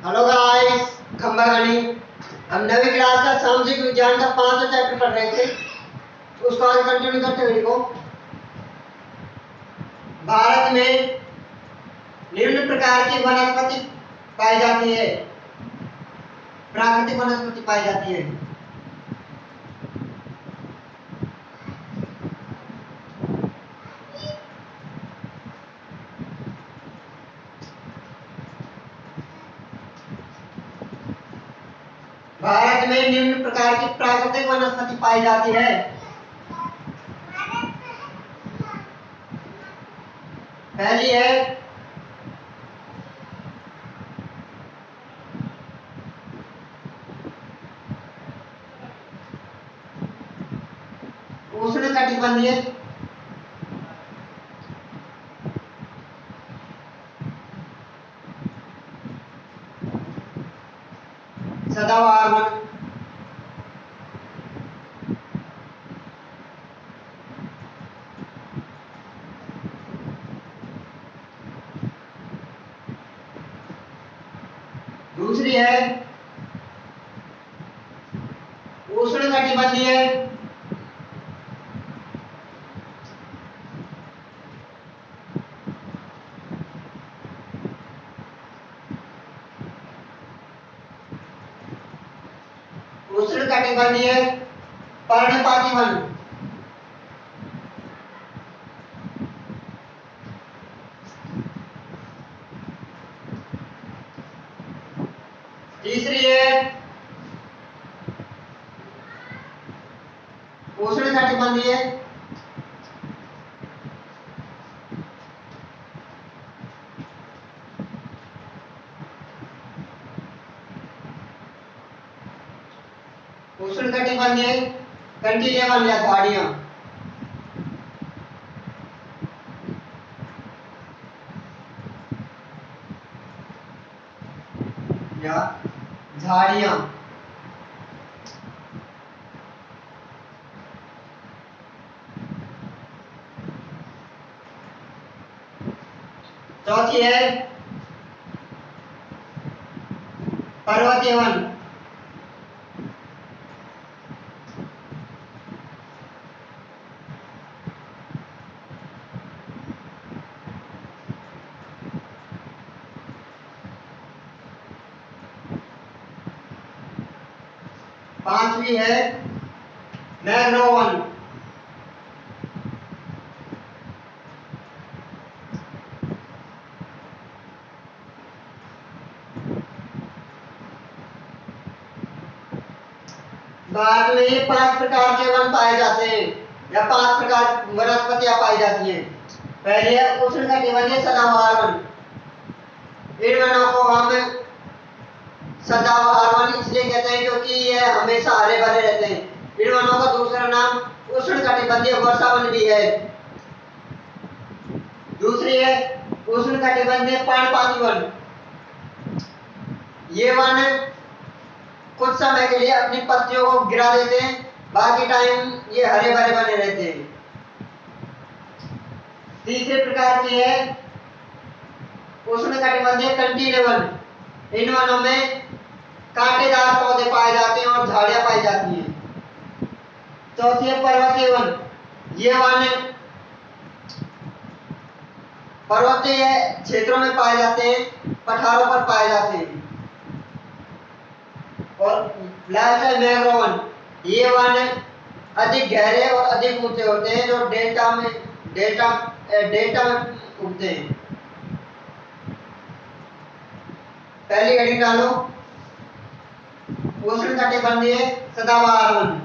Hello guys, खंबा गणित। हम नवी क्लास का सामाजिक विज्ञान का 5वां चैप्टर पढ़ रहे थे, उसको आज कंटिन्यू करते हुए देखो। भारत में निम्न प्रकार की वनस्पति पाई जाती है, प्राकृतिक वनस्पति पाई जाती है। भारत में निम्न प्रकार की प्राकृतिक वनस्पति पाई जाती है। पहली है उष्णकटिबंधीय सदाबहार वन। दूसरी है उष्णकटिबंधीय उष्णकटिबंधीय पर्णपाती वन। तीसरी है उष्णकटिबंधीय उष्णकटिबंधीय कंटिलेवन या झाड़ियां। या झाड़ियां। चौथी है पर्वतीय वन। पांचवी है मैंग्रोव वन। भारत में ये 5 प्रकार के वन पाए जाते हैं या 5 प्रकार वनस्पतियां पाई जाती हैं। पहले है उष्णकटिबंधीय सदाबहार वन। इन वनों को हम सदाबहार वन इसलिए कहते हैं क्योंकि ये हमेशा हरे भरे रहते हैं। इन वनों का दूसरा नाम उष्णकटिबंधीय वर्षा वन भी है। दूसरी है उष्णकटिबंधीय पर्णपाती वन। ये वन कुछ समय के लिए अपनी पत्तियों को गिरा देते हैं, बाकी टाइम ये हरे भरे बने रहते हैं। तीसरे प्रकार की है उष्णकटिबंधीय कंटीले वन। इन वनों में कांटेदार पौधे पाए जाते हैं और झाड़ियां पाई जाती हैं। चौथी है पर्वतीय वन। ये वन पर्वतीय क्षेत्रों में पाए जाते हैं, पठारों पर पाए जाते हैं। और लास्ट है मैंग्रोव वन। ये वन अधिक गहरे और अधिक ऊंचे होते हैं, जो डेल्टा में उगते हैं। पहली हेडिंग डालो उष्णकटिबंधीय सदाबहार वन।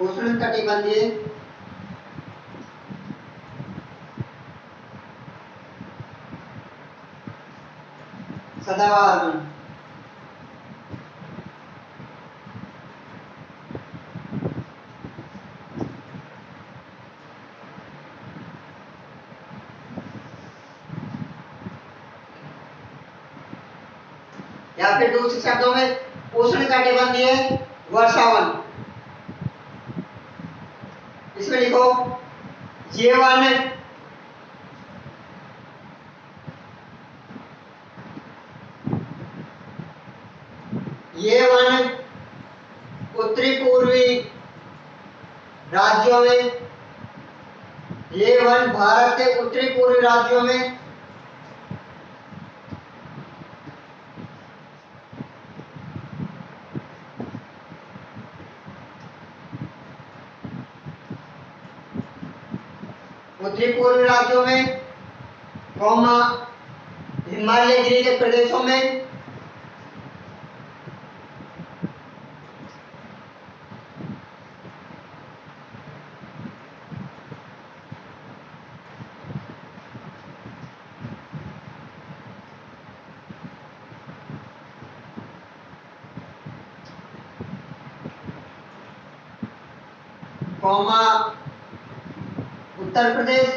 उष्णकटिबंधीय सदाबहार वन। या फिर दूसरे शब्दों में उष्णकटिबंधीय वर्षावन। लिखो ये वन उत्तरी पूर्वी राज्यों में, ये वन भारत के उत्तरी पूर्वी राज्यों में कौमा हिमालयगिरी के प्रदेशों में कौमा उत्तर प्रदेश,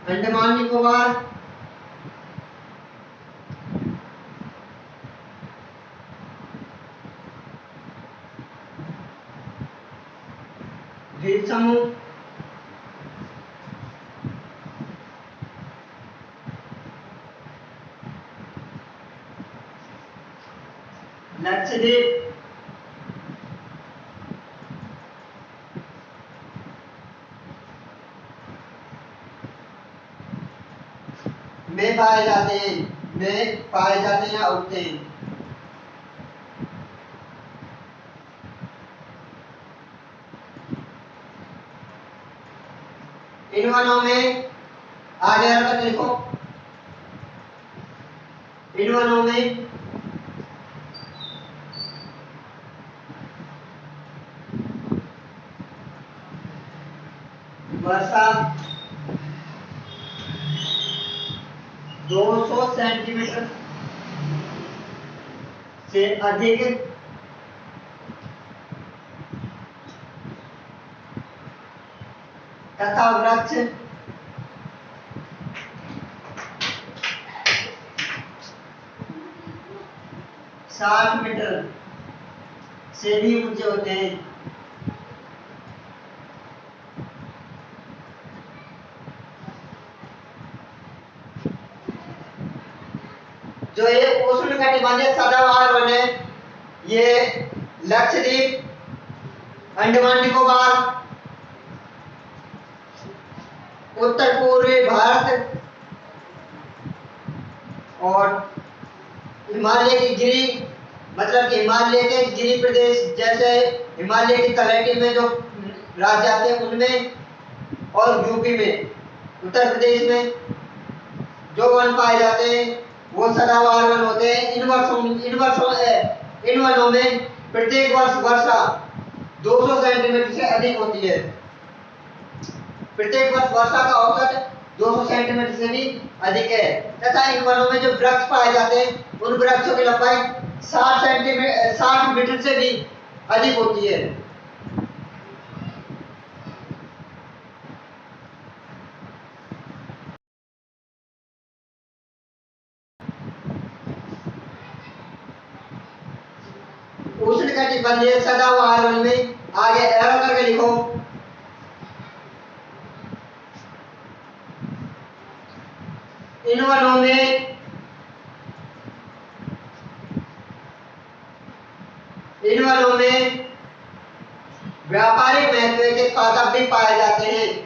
अंडमान निकोबार, द्वीप समूह, लक्षद्वीप, में पाए जाते हैं या उगते हैं। इन वनों में आगे हरकत लिखो, इन वनों में वर्षा 200 सेंटीमीटर से अधिक तथा वृक्ष 60 मीटर से भी ऊंचे होते हैं। जो ये उष्णकटिबंधीय सदाबहार वन है, ये लक्षद्वीप, अंडमान निकोबार, उत्तर पूर्वी भारत और हिमालय की गिरी, मतलब कि हिमालय के गिरी प्रदेश, जैसे हिमालय की तलहटी में जो राज्य आते हैं उनमें, और यूपी में, उत्तर प्रदेश में जो वन पाए जाते हैं वो सदाबहार वन होते हैं। इन वनों में प्रत्येक वर्ष वर्षा 200 सेंटीमीटर से अधिक होती है। प्रत्येक वर्ष वर्षा का औसत 200 सेंटीमीटर से भी अधिक है तथा इन वनों में जो वृक्ष पाए जाते हैं उन वृक्षों की लंबाई 60 मीटर से भी अधिक होती है। उष्णकटिबंधीय सदाबहार वन में आगे एरो करके लिखो इन वनों में व्यापारिक महत्व के पादप भी पाए जाते हैं।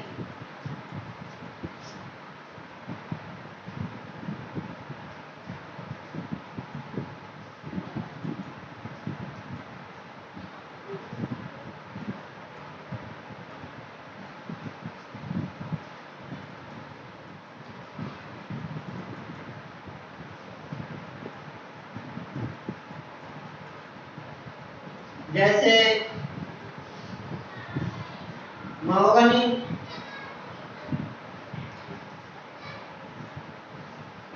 जैसे महोगनी,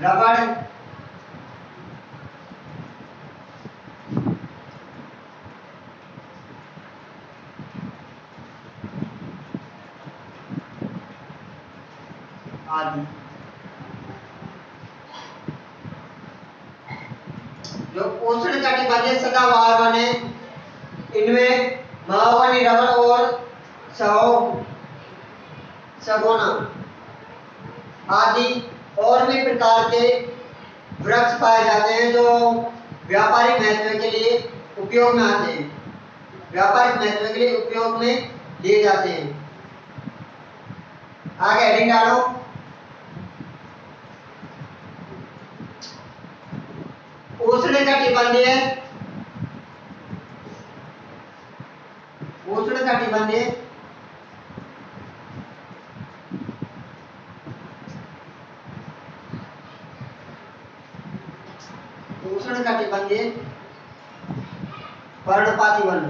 रबड़, आदि। जो उष्ण कटिबंधीय सदाबहार वन है, इनमें महावनी, रबर और सगोना आदि और भी प्रकार के वृक्ष पाए जाते हैं जो व्यापारिक महत्व के लिए उपयोग में आते हैं, व्यापारिक महत्व के लिए उपयोग में लिए जाते हैं। आगे हेडिंग डालो। उष्णकटिबंधीय उष्णकटिबंधीय उष्णकटिबंधीय पर्णपाती वन।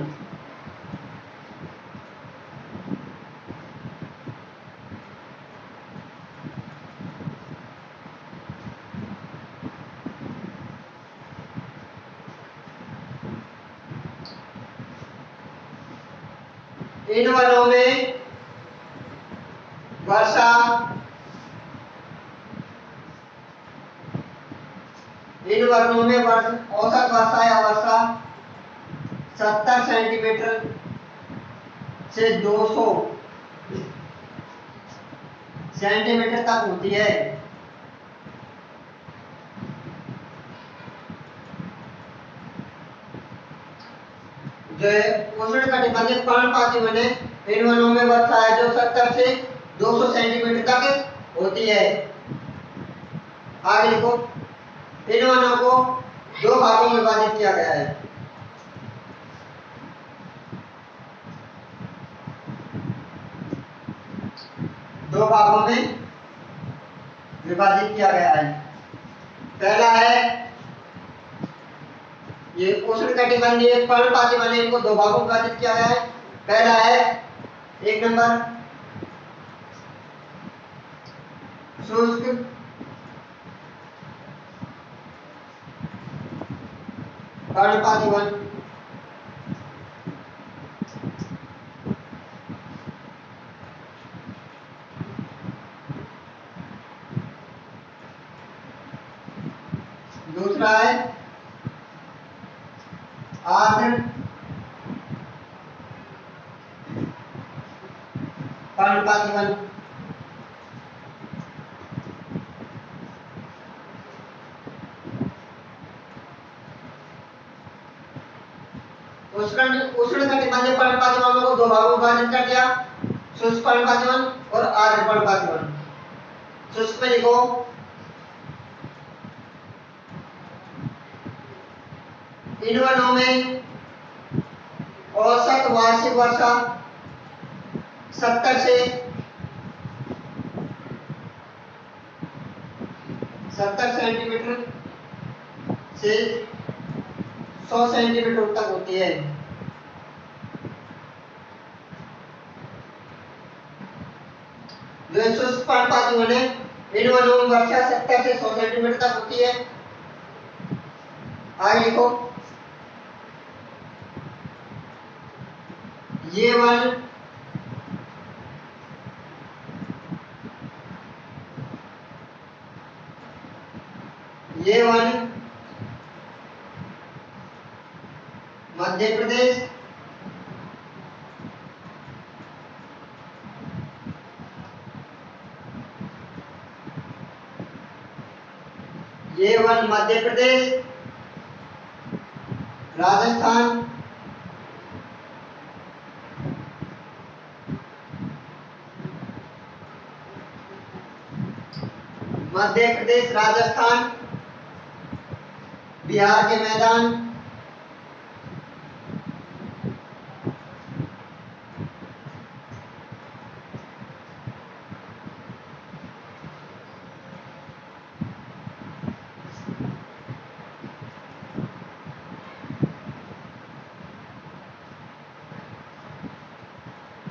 इन वनों में वर्षा औसत वर्षा या वर्षा 70 सेंटीमीटर से 200 सेंटीमीटर तक होती है। जो उष्णकटिबंधीय पर्णपाती वन है, इन वनों में वर्षा है जो 70 से 200 सेंटीमीटर तक होती है। आगे लिखो। इन वनों को दो भागों में विभाजित किया गया है। दो भागों में विभाजित किया गया है। पहला है ये उष्णकटिबंधीय पर्णपाती वन, इनको दो भागों में विभाजित किया गया है। पहला है 1 नंबर शुष्क पर्णपाती वन, दूसरा है आर्द्र पर्णपाती वन। उष्णकटिबंधीय पर्णपाती वनों को दो भागों में विभाजित कर दिया, शुष्क पर्णपाती वन और आर्द्र पर्णपाती वन। शुष्क में लिखो इन वनों में औसत वार्षिक वर्षा 70 सेंटीमीटर से 100 सेंटीमीटर तक होती है। जो शुष्क पर्णपाती वन है, इन वनों में वर्षा 70 से 100 सेंटीमीटर तक होती है। आगे लिखो ये वन मध्य प्रदेश, ये वन मध्य प्रदेश, राजस्थान, मध्य प्रदेश, राजस्थान, बिहार के मैदान,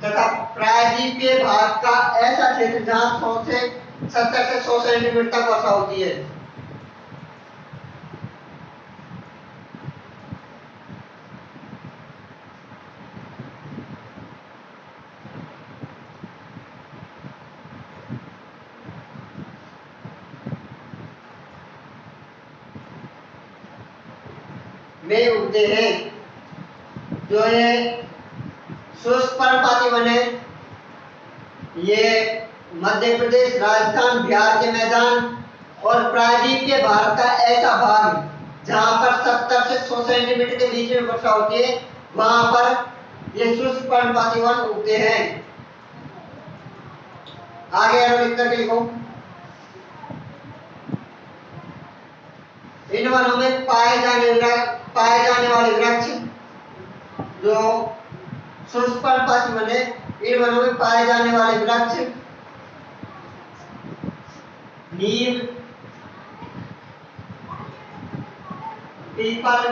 तथा प्रायद्वीपीय भाग का ऐसा क्षेत्र जहां 70 से 100 सेंटीमीटर तक वर्षा होती है। में उगते हैं। जो ये शुष्क पर्णपाती वन है, ये मध्य प्रदेश, राजस्थान, बिहार के मैदान और प्रायद्वीपीय भारत का ऐसा भाग जहां पर 70 से 100 सेंटीमीटर के बीच में वर्षा होती है, वहां पर ये शुष्क पर्णपाती वन उगते हैं। आगे एरो लिख करके लिखो। इन वनों में पाए जाने वाले वृक्ष, जो शुष्क पर्णपाती वन है, इन वनों में पाए जाने वाले वृक्ष नीम, पीपल,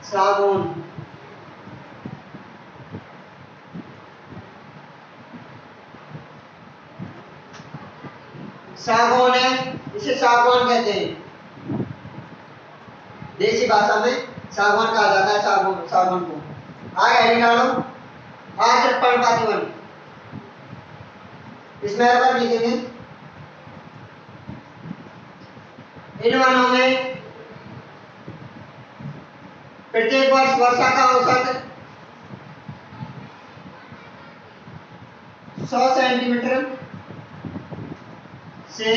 सागौन, सागौन है, इसे सागवान कहते हैं। देसी भाषा में सागवान कहा जाता है सागौन को। आगे हेडिंग डालो, आर्द्र पर्णपाती वन। इसमें अगर लिखेंगे, इन वनों में प्रत्येक वर्ष वर्षा का औसत 100 सेंटीमीटर से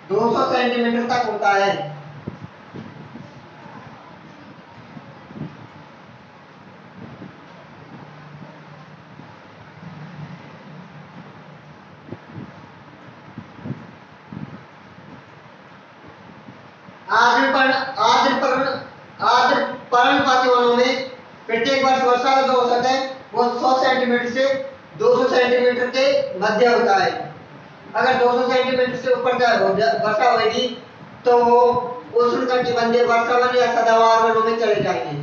200 सेंटीमीटर तक होता है। आर्द्र पर्णपाती वनों में प्रत्येक वर्ष वर्षा का जो औसत है वो 100 सेंटीमीटर से 200 सेंटीमीटर के मध्य होता है। अगर 200 सेंटीमीटर से ऊपर का वर्षा होगी तो वो उष्णकटिबंधीय वर्षा वन या सदाबहार वनों में चले जाएंगे।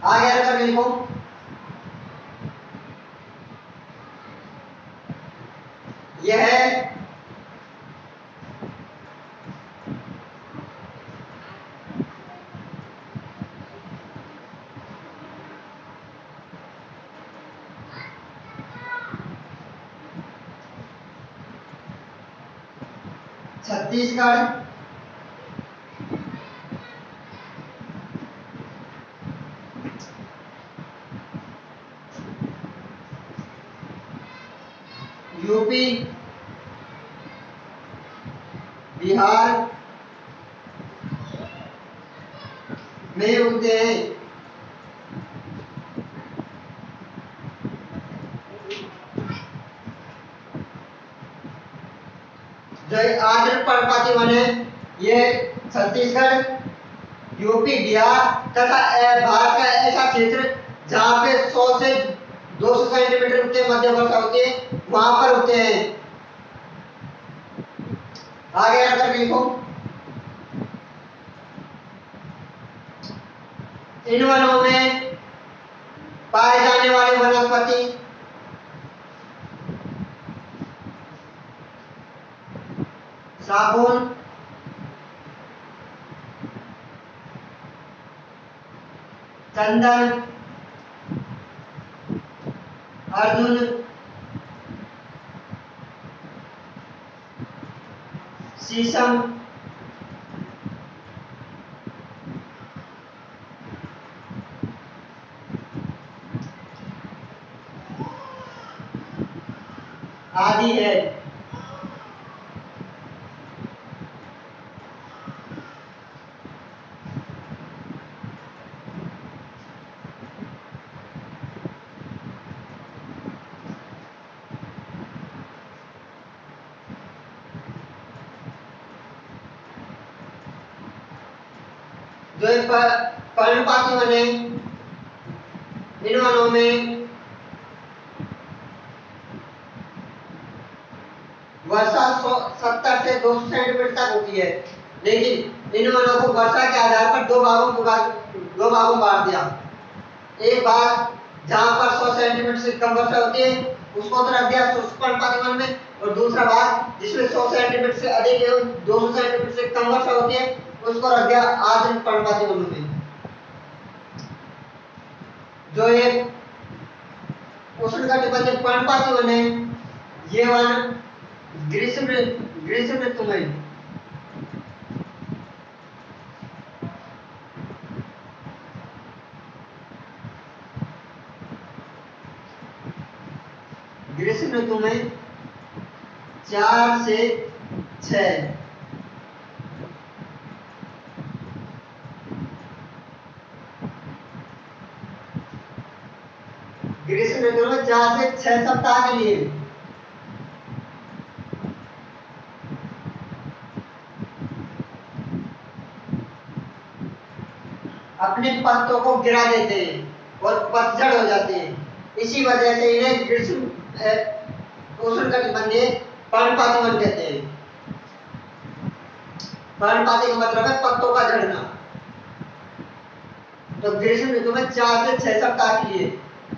आगे अगर लिखो, यह छत्तीसगढ़, यूपी, बिहार में उगते हैं। जो आर्द्र पर्णपाती वन है, ये छत्तीसगढ़, यूपी, बिहार तथा भारत का ऐसा क्षेत्र जहां पे 100 से 200 सेंटीमीटर के मध्य वर्षा होती है, वहां पर होते हैं। आगे अगर लिखो, इन वनों में पाए जाने वाले वनस्पति सागौन, चंदन, अर्जुन, शीशम, आदि है। जो पर्णपाती वन है, इन वनों में वर्षा 70 से 200 सेंटीमीटर तक होती है, लेकिन इन वनों को वर्षा के आधार पर दो भागों में बांट दिया। एक भाग जहां पर 100 सेंटीमीटर से कम वर्षा होती है उसको तो रख दिया शुष्क पर्णपाती वन में, और दूसरा भाग जिसमें 100 सेंटीमीटर से अधिक एवं 200 सेंटीमीटर से कम वर्षा होती है उसको रख दिया आर्द्र पर्णपाती वन में। जो ये उष्णकटिबंधीय पर्णपाती वन है, ये वन ग्रीष्म ग्रीष्म ऋतु में ग्रीष्म ऋतु में 4 से 6 ग्रीष्म ऋतु में 4 से 6 सप्ताह के लिए अपने पत्तों को गिरा देते हैं और पतझड़ हो जाते हैं। इसी वजह से इन्हें ग्रीष्म उष्णकटिबंधीय पर्णपाती वन कहते हैं। पर्णपाती का मतलब है पत्तों का झड़ना। तो ग्रीष्म ऋतु में 4 से 6 सप्ताह के लिए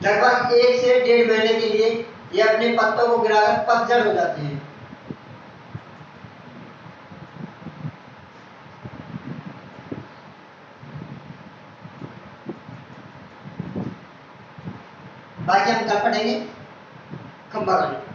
लगभग 1 से 1.5 महीने के लिए ये अपने पत्तों को गिराकर पतझड़ हो जाते हैं। बाकी हम कल पढ़ेंगे खंबा गाड़ी।